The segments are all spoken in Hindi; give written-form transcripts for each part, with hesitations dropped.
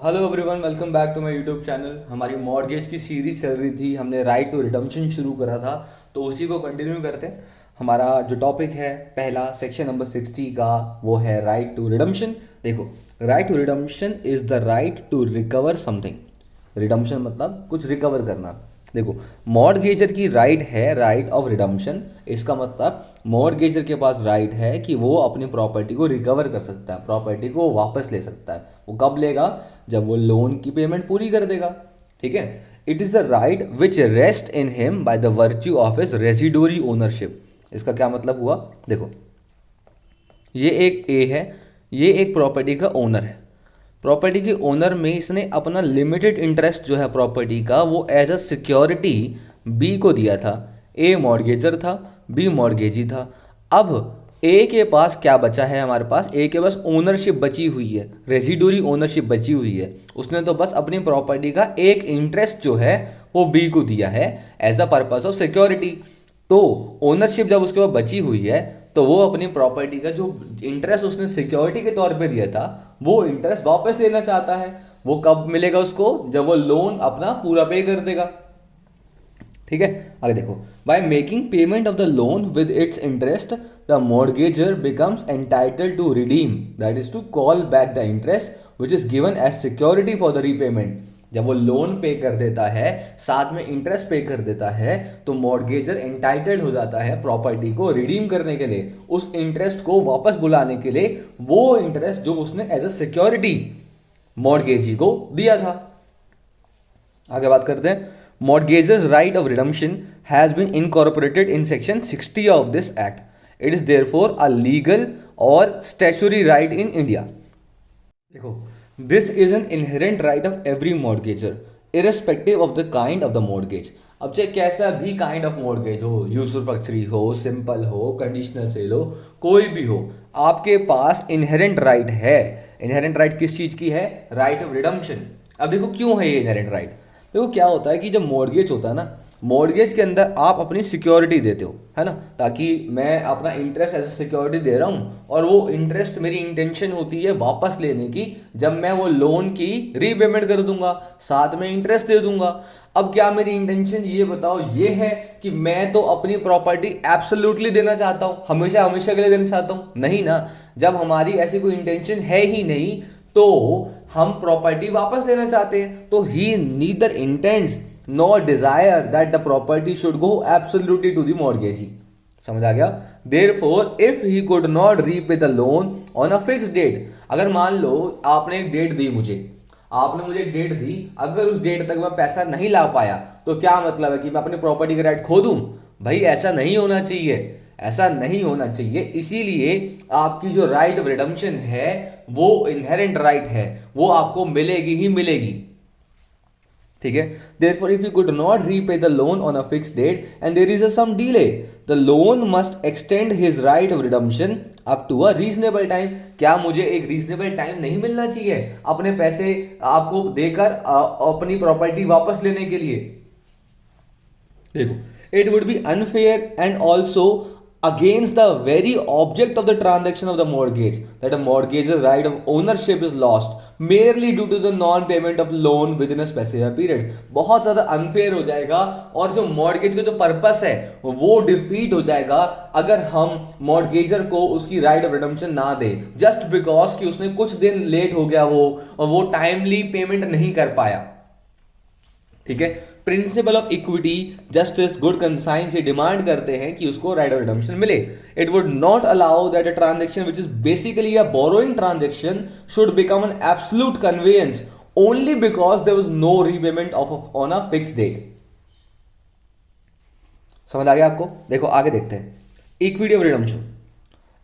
Hello everyone, welcome back to my YouTube channel. हमारी मॉर्गेज की सीरीज चल रही थी, हमने राइट टू रिडम्पशन शुरू करा था, तो उसी को कंटिन्यू करते हैं। हमारा जो टॉपिक है पहला सेक्शन नंबर 60 का, वो है राइट टू रिडम्पशन। देखो, right to redemption is the right to recover something. Redemption मतलब कुछ रिकवर करना। देखो, मॉर्गेजर की राइट है राइट ऑफ रिडम्पशन। इसका मतलब मॉर्गेजर के पास राइट है कि वो अपनी प्रॉपर्टी को रिकवर कर सकता है, प्रॉपर्टी को वापस ले सकता है। वो कब लेगा? जब वो लोन की पेमेंट पूरी कर देगा। ठीक है। It is the right which rest in him by the virtue of his residuary ownership. इसका क्या मतलब हुआ? देखो, ये एक ए है, ये एक प्रॉपर्टी का ओनर है। प्रॉपर्टी के ओनर में इसने अपना लिमिटेड इंटरेस्ट जो है प्रॉपर्टी का, वो एज अ सिक्योरिटी बी को दिया था। ए मॉर्गेजर था, बी मॉर्गेजी था। अब ए के पास क्या बचा है? हमारे पास ए के पास ओनरशिप बची हुई है, रेजिडोरी ओनरशिप बची हुई है। उसने तो बस अपनी प्रॉपर्टी का एक इंटरेस्ट जो है वो बी को दिया है as a purpose of security. तो ओनरशिप जब उसके पास बची हुई है, तो वो अपनी प्रॉपर्टी का जो इंटरेस्ट उसने सिक्योरिटी के तौर पे दिया था, वो इंटरेस्ट वापस लेना चाहता है। वो कब मिलेगा उसको? जब वो लोन अपना पूरा पे कर देगा। ठीक है, आगे देखो। By making payment of the loan with its interest, the mortgagor becomes entitled to redeem, that is to call back the interest which is given as security for the repayment. जब वो लोन पे कर देता है, साथ में इंटरेस्ट पे कर देता है, तो मॉर्गेजर एंटाइटल्ड हो जाता है प्रॉपर्टी को रिडीम करने के लिए, उस इंटरेस्ट को वापस बुलाने के लिए, वो इंटरेस्ट जो उसने एज अ सिक्योरिटी मॉर्गेजी को दिया था। आगे बात करते हैं। Mortgager's right of redemption has been incorporated in section 60 of this act. It is therefore a legal or statutory right in India. देखो, this is an inherent right of every mortgager, irrespective of the kind of the mortgage. अब चाहे कैसा भी काइंड ऑफ मॉर्गेज हो, यूसुफैक्चरी हो, सिंपल हो, कंडीशनल सेल हो, कोई भी हो, आपके पास इनहेरेंट राइट है। इनहेरेंट राइट किस चीज की है? Right of redemption. अब देखो क्यों है ये इनहेरेंट राइट। देखो, क्या होता है कि जब मॉर्गेज होता है ना, मॉर्गेज के अंदर आप अपनी सिक्योरिटी देते हो, है ना, ताकि मैं अपना इंटरेस्ट एज सिक्योरिटी दे रहा हूँ, और वो इंटरेस्ट मेरी इंटेंशन होती है वापस लेने की, जब मैं वो लोन की रीपेमेंट कर दूंगा, साथ में इंटरेस्ट दे दूंगा। अब क्या मेरी इंटेंशन, ये बताओ, ये है कि मैं तो अपनी प्रॉपर्टी एब्सोल्युटली देना चाहता हूँ, हमेशा हमेशा के लिए देना चाहता हूँ? नहीं ना। जब हमारी ऐसी कोई इंटेंशन है ही नहीं, तो हम प्रॉपर्टी वापस लेना चाहते हैं। तो he neither intends nor desire that the property should go absolutely to the mortgagee. समझ आ गया? Therefore if he could not repay the loan on a fixed date, अगर मान लो आपने एक डेट दी मुझे, आपने मुझे डेट दी, अगर उस डेट तक मैं पैसा नहीं ला पाया, तो क्या मतलब है कि मैं अपनी प्रॉपर्टी का राइट खो दूं? भाई ऐसा नहीं होना चाहिए, ऐसा नहीं होना चाहिए। इसीलिए आपकी जो राइट ऑफ रिडम्पशन है, वो इनहेरेंट राइट है, वो आपको मिलेगी ही मिलेगी। ठीक है। Therefore, if you could not repay the loan on a fixed date and there is some delay, the loan must extend his right of redemption up to a reasonable time. क्या मुझे एक रीजनेबल टाइम नहीं मिलना चाहिए अपने पैसे आपको देकर अपनी प्रॉपर्टी वापस लेने के लिए? देखो, it would be unfair and also against the very object of the transaction of the mortgage, that a mortgage's right of ownership is lost merely due to the non-payment of loan within a specified period. बहुत ज्यादा अनफेयर हो जाएगा, और जो मॉर्गेज का जो पर्पस है वो डिफीट हो जाएगा अगर हम मॉर्गेजर को उसकी राइट ऑफ रिडम्पशन ना दे, जस्ट बिकॉज कि उसने कुछ दिन लेट हो गया वो टाइमली पेमेंट नहीं कर पाया। ठीक है। Principle of equity, justice, good conscience ये डिमांड करते हैं कि उसको राइट ऑफ रिडम्पशन मिले। It would not allow that a transaction which is basically a borrowing transaction should become an absolute conveyance only because there was no repayment of on a fixed date. समझ आ गया आपको? देखो आगे देखते हैं। Equity of redemption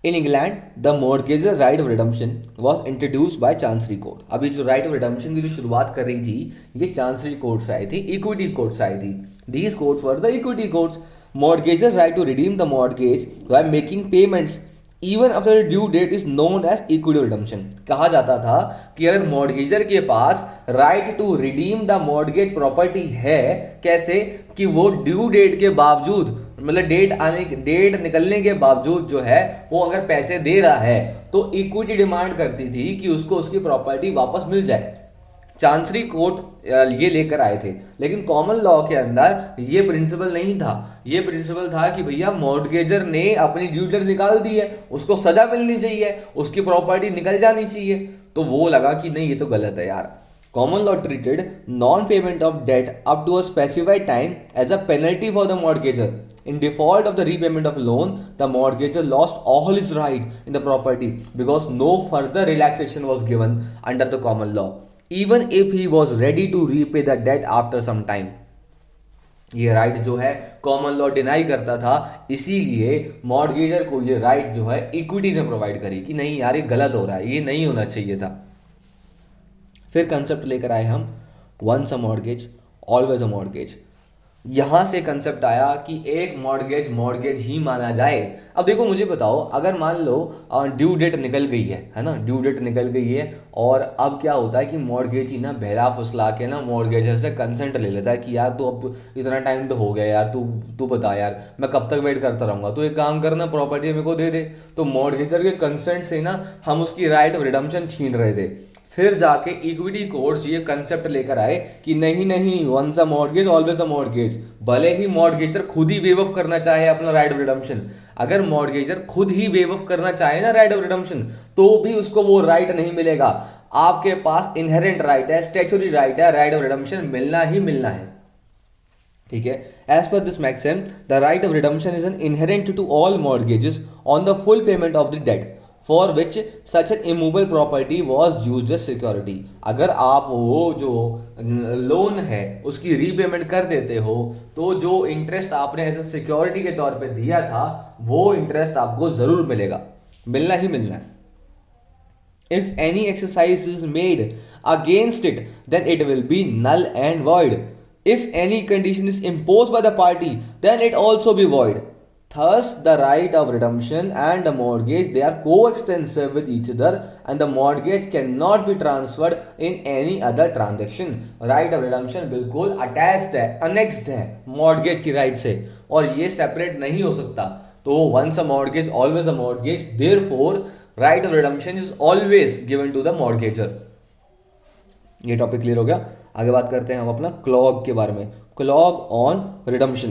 in England, the mortgagor right of redemption was introduced bye chancery court. अभी जो राइट ऑफ रिडम्पशन की जो शुरुआत कर रही थी, ये चांसरी कोर्ट से आई थी, इक्विटी कोर्ट से आई थी। These courts were the equity courts. Mortgagor's right to redeem the mortgage by making payments even after due date is known as equity of redemption. कहा जाता था कि अगर मॉर्गेजर के पास right to redeem the mortgage property है, कैसे कि वो ड्यू डेट के बावजूद, मतलब डेट निकलने के बावजूद जो है वो अगर पैसे दे रहा है, तो इक्विटी डिमांड करती थी कि उसको उसकी प्रॉपर्टी वापस मिल जाए। चांसरी कोर्ट ये लेकर आए थे, लेकिन कॉमन लॉ के अंदर ये प्रिंसिपल नहीं था। ये प्रिंसिपल था कि भैया मॉर्टगेजर ने अपनी ड्यू डेट निकाल दी है, उसको सजा मिलनी चाहिए, उसकी प्रॉपर्टी निकल जानी चाहिए। तो वो लगा कि नहीं ये तो गलत है यार। Common law treated non-payment of debt up to a specified time as a penalty for the mortgagor. In default of the repayment of loan, the mortgagor lost all his right in the property because no further relaxation was given under the common law, even if he was ready to repay the debt after some time. ये राइट जो है कॉमन लॉ डिनाई करता था, इसीलिए मॉर्गेजर को ये राइट जो है इक्विटी ने प्रोवाइड करी कि नहीं यार ये गलत हो रहा है, ये नहीं होना चाहिए था। फिर कंसेप्ट लेकर आए हम once a mortgage always a mortgage. यहां से कंसेप्ट आया कि एक मॉर्गेज मॉर्गेज ही माना जाए। अब देखो मुझे बताओ, अगर मान लो ड्यू डेट निकल गई है ना, ड्यू डेट निकल गई है और अब क्या होता है कि मॉर्गेज ही ना बहला फुसला के ना मॉर्गेजर से कंसेंट ले लेता है कि यार तू अब इतना टाइम तो हो गया यार, तू बता यार मैं कब तक वेट करता रहूंगा, तो एक काम करना प्रॉपर्टी मेरे को दे दे। तो मॉर्गेजर के कंसेंट से ना हम उसकी राइट ऑफ रिडम्पशन छीन रहे थे। फिर जाके इक्विटी कोर्ट्स ये कंसेप्ट लेकर आए कि नहीं नहीं, once a mortgage always a mortgage. भले ही मॉर्गेजर खुद ही वेव ऑफ करना चाहे अपना राइट ऑफ रिडम्पशन, अगर मॉर्गेजर खुद ही वेव ऑफ करना चाहे ना राइट ऑफ रिडम्पशन, तो भी उसको वो राइट नहीं मिलेगा। आपके पास इनहेरेंट राइट है, स्टैच्यूटरी राइट है, राइट ऑफ रिडम्पशन मिलना ही मिलना है। ठीक है, as per this maxim the right of redemption is an inherent to all mortgages on the full payment of the debt for which such an immovable property was use as security. अगर आप वो जो लोन है उसकी रीपेमेंट कर देते हो, तो जो इंटरेस्ट आपने एज ए सिक्योरिटी के तौर पे दिया था वो इंटरेस्ट आपको जरूर मिलेगा, मिलना ही मिलना है। If any exercise is made against it then it will be null and void. If any condition is imposed by the party, then it also be void. Thus, the right of redemption and the mortgage, they are coextensive with each other, and the mortgage cannot be transferred in any other transaction. Right of redemption बिल्कुल attached है, annexed है mortgage की right से, और ये separate नहीं हो सकता। तो once a mortgage, always a mortgage. Therefore, right of redemption is always given to the mortgager. ये टॉपिक क्लियर हो गया। आगे बात करते हैं हम अपना क्लॉग के बारे में, क्लॉग ऑन रिडम्पशन।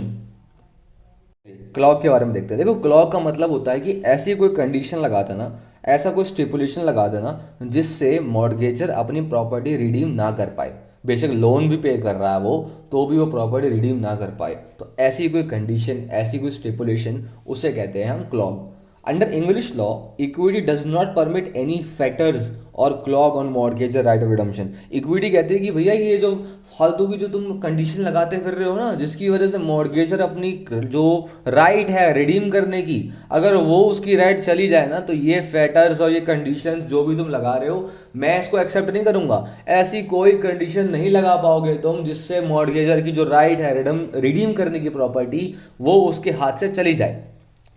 क्लॉग के बारे में देखते हैं। देखो क्लॉग का मतलब होता है कि ऐसी कोई कंडीशन लगा देना, ऐसा कोई स्टिपुलेशन लगा देना जिससे मॉर्गेजर अपनी प्रॉपर्टी रिडीम ना कर पाए। बेशक लोन भी पे कर रहा है वो, तो भी वो प्रॉपर्टी रिडीम ना कर पाए। तो ऐसी कोई कंडीशन, ऐसी कोई स्टिपुलेशन, उसे कहते हैं हम clog. Under English law, equity does not permit any factors or clog on mortgage right of redemption. Equity कहते हैं कि भैया ये जो फालतू की जो तुम कंडीशन लगाते फिर रहे हो ना, जिसकी वजह से मॉर्गेजर अपनी जो राइट है रिडीम करने की, अगर वो उसकी राइट चली जाए ना, तो ये फैक्टर्स और ये कंडीशंस जो भी तुम लगा रहे हो, मैं इसको एक्सेप्ट नहीं करूंगा। ऐसी कोई कंडीशन नहीं लगा पाओगे तुम जिससे मॉर्गेजर की जो राइट है रिडीम करने की प्रॉपर्टी, वो उसके हाथ से चली जाए।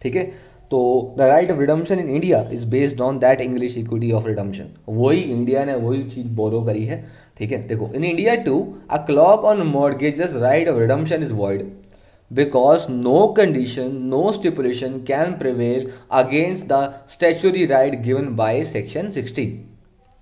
ठीक है, तो the right of redemption in India is based on that English equity of redemption. वही इंडिया ने वही चीज बोरो करी है। ठीक है, देखो in India to a clog on mortgages right of redemption is void because no condition, no stipulation can prevail against the statutory right given by section 60.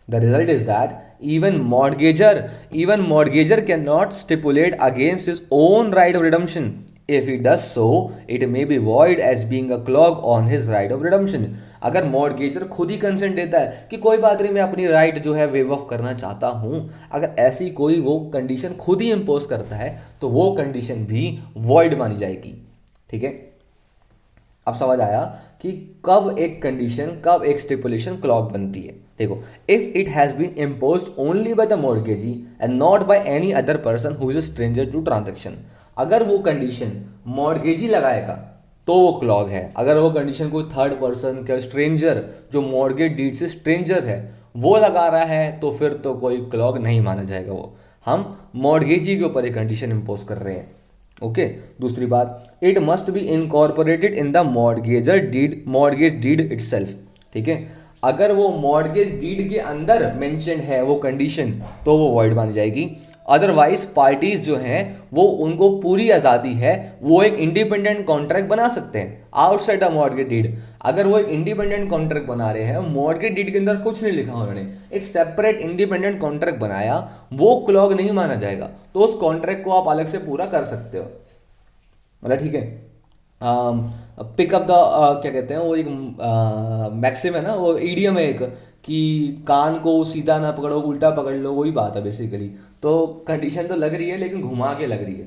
The result is that even mortgager cannot stipulate against his own right of redemption. If he does so, it may be void as being a clause on his right of redemption. अगर मॉर्गेजर खुद ही कंसेंट देता है कि कोई बात नहीं मैं अपनी राइट जो है वेव ऑफ करना चाहता हूं, अगर ऐसी कोई वो कंडीशन खुद ही इंपोज करता है तो वो कंडीशन भी वॉइड मानी जाएगी। ठीक है, अब समझ आया कि कब एक कंडीशन, कब एक स्टिपुलेशन क्लॉज बनती है। देखो, if it has been imposed only by the mortgagee and not by any other person who is a stranger to transaction. अगर वो कंडीशन मॉर्गेजी लगाएगा तो वो क्लॉग है। अगर वो कंडीशन कोई थर्ड पर्सन का स्ट्रेंजर जो मॉर्गेज डीड से स्ट्रेंजर है वो लगा रहा है तो फिर तो कोई क्लॉग नहीं माना जाएगा। वो हम मॉर्गेजी के ऊपर एक कंडीशन इंपोज कर रहे हैं। ओके, दूसरी बात, it must be incorporated in the mortgage deed itself. ठीक है, अगर वो मॉर्गेज डीड के अंदर मेंशन है वो कंडीशन तो वो वॉइड मानी जाएगी। अदरवाइज पार्टीज जो हैं वो उनको पूरी आज़ादी है, वो एक इंडिपेंडेंट कॉन्ट्रैक्ट बना सकते हैं आउटसाइड अ मॉर्गेज डीड। अगर वो एक इंडिपेंडेंट कॉन्ट्रैक्ट बना रहे हैं, मॉर्गेज डीड के अंदर कुछ नहीं लिखा उन्होंने, एक सेपरेट इंडिपेंडेंट कॉन्ट्रैक्ट बनाया, वो क्लॉग नहीं माना जाएगा। तो उस कॉन्ट्रैक्ट को आप अलग से पूरा कर सकते हो, मतलब ठीक है। पिकअप द क्या कहते हैं वो, एक मैक्सिम है ना, वो ईडियम है एक, कि कान को सीधा ना पकड़ो उल्टा पकड़ लो, वही बात है बेसिकली। तो कंडीशन तो लग रही है लेकिन घुमा के लग रही है,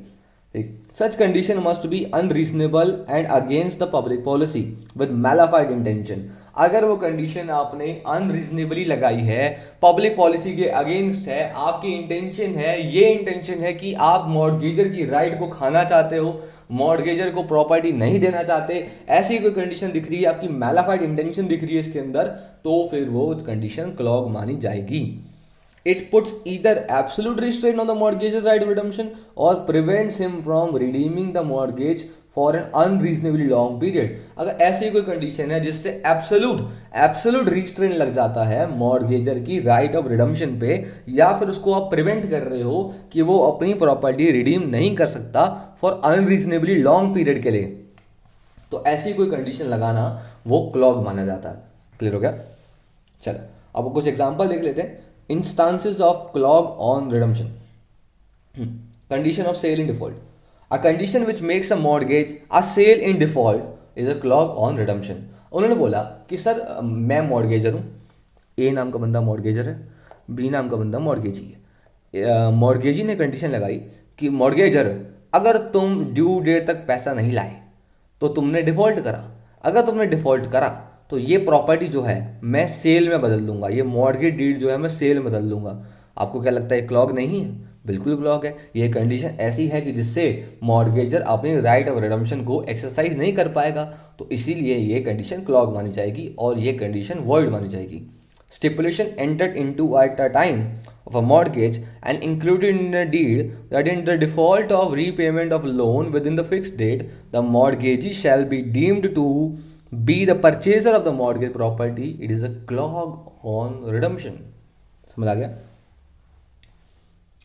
ठीक। Such condition must be unreasonable and against the public policy with mala fide intention. अगर वो कंडीशन आपने अनरीजनेबली लगाई है, पब्लिक पॉलिसी के अगेंस्ट है, आपकी इंटेंशन है, ये इंटेंशन है कि आप मॉर्गेजर की राइट को खाना चाहते हो, मॉर्गेजर को प्रॉपर्टी नहीं देना चाहते, ऐसी कोई कंडीशन दिख रही है, आपकी मैलाफाइड इंटेंशन दिख रही है इसके अंदर, तो फिर वो कंडीशन क्लॉग मानी जाएगी। It puts either absolute restraint on the mortgage's right of redemption or prevents him from redeeming the mortgage for an unreasonably long period। अगर ऐसी कोई कंडीशन है जिससे एब्सोल्यूट रिस्ट्रेंट लग जाता है मॉर्गेजर की राइट ऑफ रिडम्पशन पे, या फिर उसको आप प्रिवेंट कर रहे हो कि वो अपनी प्रॉपर्टी रिडीम नहीं कर सकता फॉर अनरीजनेबली लॉन्ग पीरियड के लिए, तो ऐसी कोई कंडीशन लगाना वो क्लॉग माना जाता है। क्लियर हो गया? चलो अब कुछ एग्जांपल देख लेते हैं। Instances of clog on redemption. Condition of sale in default. A condition which makes a mortgage a sale in default is a clog on redemption. उन्होंने बोला कि सर मैं मॉर्गेजर हूँ, ए नाम का बंदा मॉर्गेजर है, बी नाम का बंदा मॉर्गेजी है। मॉर्गेजी ने कंडीशन लगाई कि मॉर्गेजर अगर तुम ड्यू डेट तक पैसा नहीं लाए तो तुमने डिफॉल्ट करा, अगर तुमने डिफॉल्ट करा तो ये प्रॉपर्टी जो है मैं सेल में बदल दूंगा, ये मॉर्गेज डीड जो है मैं सेल में बदल दूंगा। आपको क्या लगता है क्लॉग नहीं है? बिल्कुल क्लॉग है। ये कंडीशन ऐसी है कि जिससे मॉर्गेजर अपनी राइट ऑफ रिडम्पशन को एक्सरसाइज नहीं कर पाएगा, तो इसीलिए ये कंडीशन क्लॉग मानी जाएगी और ये कंडीशन वॉइड मानी जाएगी। Stipulation entered into at the time of a mortgage and included in a deed that in the default of repayment of loan within the fixed date, the mortgagee shall be deemed to be the purchaser of the mortgage property. It is a clause on redemption. समझ आ गया?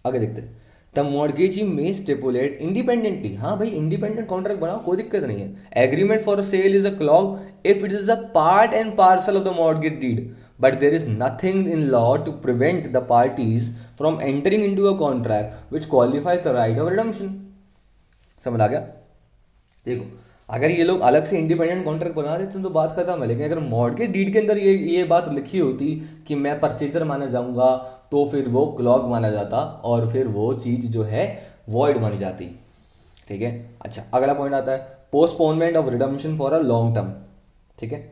आगे देखते हैं। The mortgagee may stipulate independently, हाँ भाई इंडिपेंडेंट कॉन्ट्रैक्ट बनाओ, कोई दिक्कत नहीं है। Agreement for a sale is a clause if it is a part and parcel of the mortgage deed, but there is nothing in law to prevent the parties from entering into a contract which qualifies the right of redemption. समझ आ गया? देखो अगर ये लोग अलग से इंडिपेंडेंट कॉन्ट्रैक्ट बना देते तो बात खत्म है, लेकिन अगर मॉर्गेज डीड के अंदर ये बात लिखी होती कि मैं परचेजर माना जाऊंगा तो फिर वो क्लॉग माना जाता और फिर वो चीज़ जो है वॉइड मानी जाती। ठीक है, अच्छा अगला पॉइंट आता है postponement of redemption for a long term. ठीक है,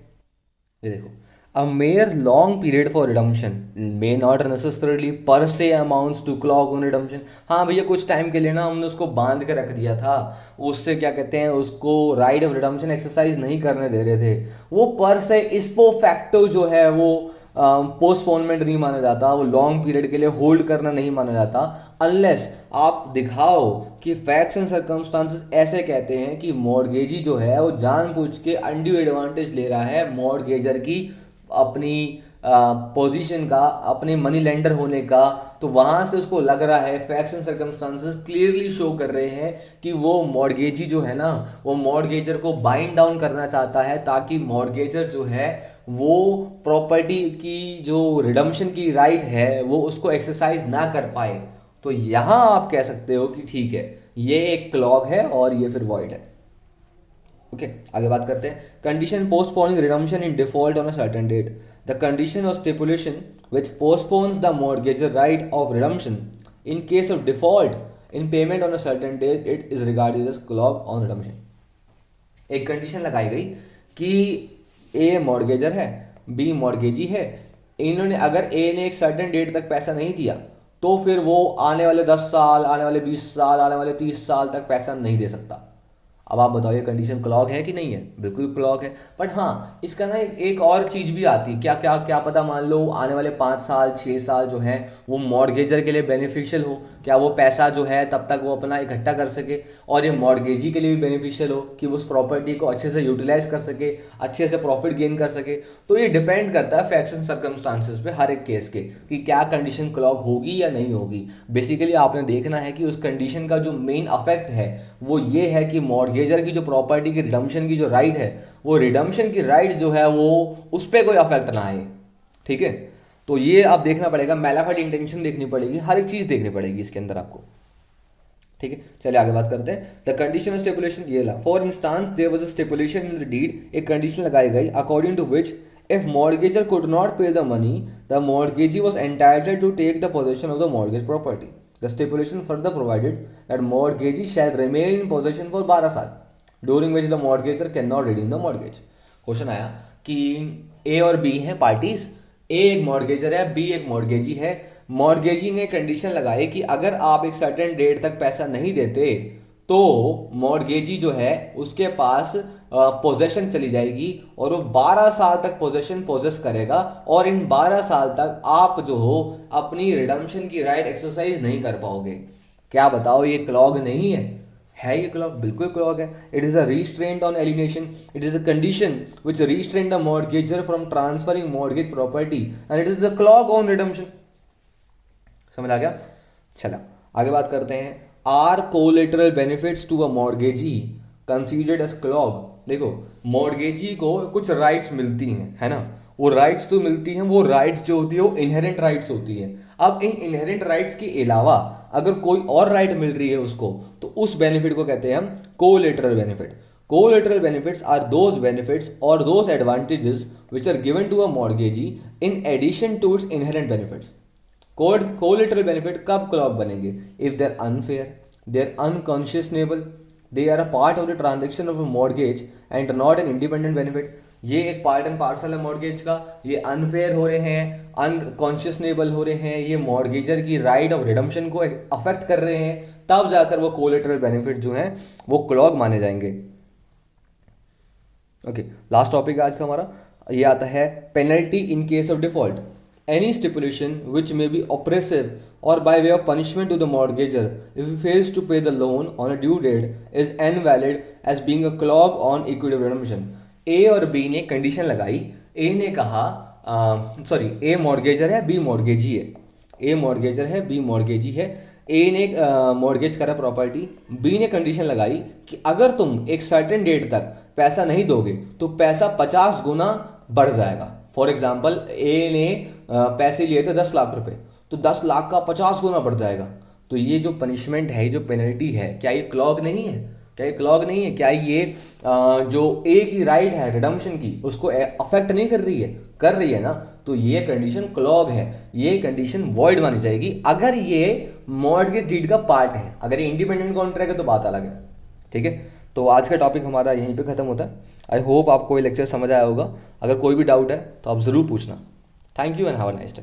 ये देखो A mere long period for redemption may not necessarily per se amounts to clog on redemption। हाँ भैया कुछ टाइम के लिए ना हमने उसको बांध के रख दिया था, उससे क्या कहते हैं उसको राइट ऑफ रिडम्पशन एक्सरसाइज नहीं करने दे रहे थे, वो पर से इस्पो फैक्टो जो है वो पोस्टपोनमेंट नहीं माना जाता, वो लॉन्ग पीरियड के लिए होल्ड करना नहीं माना जाता, अनलेस आप दिखाओ कि फैक्ट्स एंड सर्कमस्टांसेस ऐसे कहते हैं कि मॉर्गेजी जो है वो जानबूझ के अनड्यू एडवांटेज ले रहा है मॉर्गेजर की अपनी पोजीशन का, अपने मनी लेंडर होने का, तो वहां से उसको लग रहा है facts and circumstances clearly show कर रहे हैं कि वो मॉर्गेजी जो है ना वो मॉर्गेजर को बाइंड डाउन करना चाहता है ताकि मॉर्गेजर जो है वो प्रॉपर्टी की जो रिडम्पशन की राइट है वो उसको एक्सरसाइज ना कर पाए। तो यहां आप कह सकते हो कि ठीक है ये एक क्लॉग है और ये फिर वॉइड है। ओके आगे बात करते हैं condition postponing redemption in default on a certain date. The condition or stipulation which postpones the mortgagor right of redemption in case of default in payment on a certain date it is regarded as clog on redemption. एक कंडीशन लगाई गई कि ए मॉर्गेजर है, बी मॉर्गेजी है, इन्होंने अगर ए ने एक सर्टेन डेट तक पैसा नहीं दिया तो फिर वो आने वाले 10 साल, आने वाले 20 साल, आने वाले 30 साल तक पैसा नहीं दे सकता। अब आप बताओ ये कंडीशन क्लॉग है कि नहीं है? बिल्कुल क्लॉग है। बट हाँ इसका ना एक और चीज़ भी आती है, क्या क्या क्या पता मान लो आने वाले 5 साल 6 साल जो हैं वो मॉर्गेजर के लिए बेनिफिशियल हो, क्या वो पैसा जो है तब तक वो अपना इकट्ठा कर सके, और ये मॉर्गेजी के लिए भी बेनिफिशियल हो कि वो उस प्रॉपर्टी को अच्छे से यूटिलाइज कर सके, अच्छे से प्रॉफिट गेन कर सके। तो ये डिपेंड करता है फैक्ट्स एंड सर्कमस्टांसेस पे हर एक केस के कि क्या कंडीशन क्लॉग होगी या नहीं होगी। बेसिकली आपने देखना है कि उस कंडीशन का जो मेन अफेक्ट है वो ये है कि मॉर्गेजर की जो प्रॉपर्टी की रिडम्पशन की जो राइट है, वो रिडम्पशन की राइट जो है वो उस पर कोई अफेक्ट ना आए। ठीक है, तो ये आप देखना पड़ेगा, मैलाफाइड इंटेंशन देखनी पड़ेगी, हर एक चीज देखनी पड़ेगी इसके अंदर आपको। ठीक है, चलिए आगे बात करते हैं। द कंडीशन ऑफ स्टिपुलेशन ये law, for instance there was a stipulation in the deed, एक कंडीशन लगाई गई according to which if mortgagor could not pay the money the mortgagee was entitled to take the possession of the mortgage property. The stipulation further provided that mortgagee shall remain in possession for 12 साल during which the mortgagor can not redeem the mortgage. Question आया कि ए और बी हैं पार्टीज, ए एक मॉर्गेजर है, बी एक मॉर्गेजी है। मॉर्गेजी ने कंडीशन लगाई कि अगर आप एक सर्टेन डेट तक पैसा नहीं देते तो मॉर्गेजी जो है उसके पास पोजेशन चली जाएगी और वो 12 साल तक पोजेशन पोजेस करेगा, और इन 12 साल तक आप जो हो अपनी रिडम्पशन की राइट एक्सरसाइज नहीं कर पाओगे। क्या बताओ, ये क्लॉग नहीं है ये क्लॉग? बिल्कुल क्लॉग है। It is a restraint on alienation, it is a condition which restraint the mortgagor from transferring mortgage property and it is a clog on redemption. समझ आ गया? चला आगे बात करते हैं। Are collateral benefits to a mortgagee considered as clog. देखो, मॉर्गेजी को कुछ राइट्स मिलती हैं, है ना, वो राइट्स तो मिलती हैं, वो राइट्स जो होती है वो इनहेरेंट राइट्स होती है। अब इन इनहेरेंट राइट्स के अलावा अगर कोई और राइट मिल रही है उसको, तो उस बेनिफिट को कहते हैं हम collateral benefit. Collateral benefits are those benefits or those advantages which are given to a mortgagee in addition to its inherent benefits. Collateral benefit कब क्लॉग बनेंगे? If they're unfair, they're unconscionable, they are a part of the transaction of a mortgage and not an independent benefit. ये एक पार्ट एंड पार्सल है मॉर्गेज का, ये अनफेयर हो रहे हैं, अनकॉन्शियसनेबल हो रहे हैं, ये मॉर्गेजर की राइट ऑफ रिडम्पशन को अफेक्ट कर रहे हैं, तब जाकर वो कोलेटरल बेनिफिट जो हैं वो क्लॉग माने जाएंगे। ओके, लास्ट टॉपिक आज का हमारा ये आता है penalty in case of default. Any stipulation which may be oppressive or by way of punishment to the mortgagor if he fails to pay the loan on a due date is invalid as being a clog on equity redemption. A और बी ने कंडीशन लगाई, ए ने कहा ए मॉर्गेजर है, बी मॉर्गेजी है, ए मॉर्गेजर है, बी मॉर्गेजी है। ए ने मॉर्गेज करा प्रॉपर्टी, बी ने कंडीशन लगाई कि अगर तुम एक सर्टेन डेट तक पैसा नहीं दोगे तो पैसा 50 गुना बढ़ जाएगा। फॉर एग्जाम्पल, ए ने पैसे लिए थे 10 लाख रुपए, तो 10 लाख का 50 गुना बढ़ जाएगा। तो ये जो पनिशमेंट है, जो पेनल्टी है, क्या ये क्लॉग नहीं है? क्या ये क्लॉग नहीं है? क्या ये जो ए की राइट है रिडम्पशन की उसको अफेक्ट नहीं कर रही है? कर रही है ना, तो ये कंडीशन क्लॉग है, ये कंडीशन वॉइड मानी जाएगी अगर ये मॉर्गेज डीड का पार्ट है। अगर ये इंडिपेंडेंट कॉन्ट्रैक्ट है तो बात अलग है। ठीक है, तो आज का टॉपिक हमारा यहीं पे खत्म होता है। आई होप आपको ये लेक्चर समझ आया होगा। अगर कोई भी डाउट है तो आप ज़रूर पूछना। Thank you and have a nice day.